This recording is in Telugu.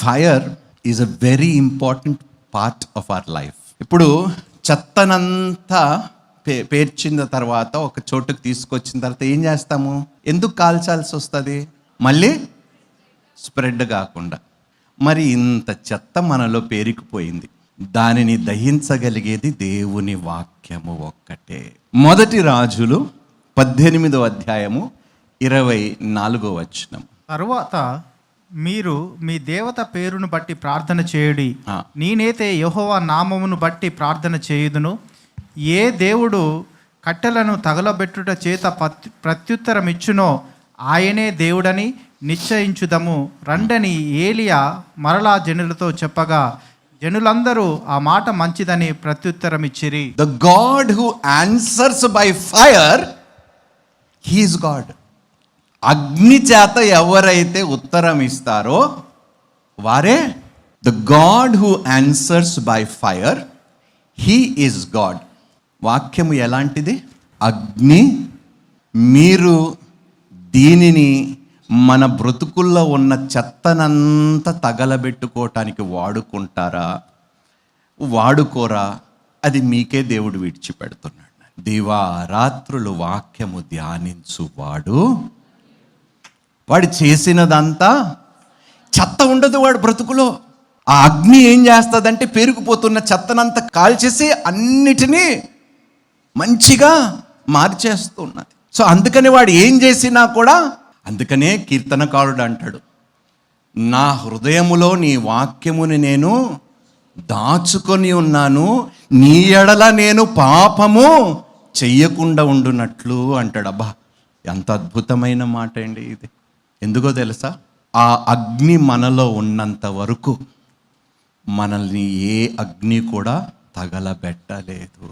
Fire is a very important part of our life. ఇప్పుడు చెత్తనంతా పేర్చిన తర్వాత ఒక చోటుకు తీసుకొచ్చిన తర్వాత ఏం చేస్తాము? ఎందుకు కాల్చాల్సి వస్తుంది? మళ్ళీ స్ప్రెడ్ కాకుండా. మరి ఇంత చెత్త మనలో పేరుకుపోయింది. దానిని దహించగలిగేది దేవుని వాక్యము ఒక్కటే. మొదటి రాజులు 18వ అధ్యాయము 24వ వచనం. తరువాత మీరు మీ దేవత పేరును బట్టి ప్రార్థన చేయుడి, నేనైతే యెహోవా నామమును బట్టి ప్రార్థన చేయుదును. ఏ దేవుడు కట్టెలను తగలబెట్టుట చేత ప్రత్యుత్తరం ఇచ్చునో ఆయనే దేవుడని నిశ్చయించుదము రండని ఏలియా మరలా జనులతో చెప్పగా జనులందరూ ఆ మాట మంచిదని ప్రత్యుత్తరం ఇచ్చిరి. The god who answers by fire, he is god. అగ్ని చేత ఎవరైతే ఉత్తరం ఇస్తారో వారే the god who answers by fire, he is god. వాక్యము ఎలాంటిది? అగ్ని. మీరు దీనిని మన బ్రతుకుల్లో ఉన్న చెత్తనంతా తగలబెట్టుకోవటానికి వాడుకుంటారా, వాడుకోరా, అది మీకే దేవుడు విడిచిపెడుతున్నాడు. దివారాత్రులు వాక్యము ధ్యానించువాడు, వాడు చేసినదంతా చెత్త ఉండదు వాడు బ్రతుకులో. ఆ అగ్ని ఏం చేస్తుందంటే పెరిగిపోతున్న చెత్తనంతా కాల్చేసి అన్నిటినీ మంచిగా మార్చేస్తున్నది. సో అందుకని వాడు ఏం చేసినా కూడా, అందుకనే కీర్తనకారుడు అంటాడు, నా హృదయములో నీ వాక్యముని నేను దాచుకొని ఉన్నాను, నీ ఎడల నేను పాపము చెయ్యకుండా ఉండునట్లు అంటాడు. అబ్బా, ఎంత అద్భుతమైన మాట అండి ఇది. ఎందుకో తెలుసా? ఆ అగ్ని మనలో ఉన్నంత వరకు మనల్ని ఏ అగ్ని కూడా తగలబెట్టలేదు.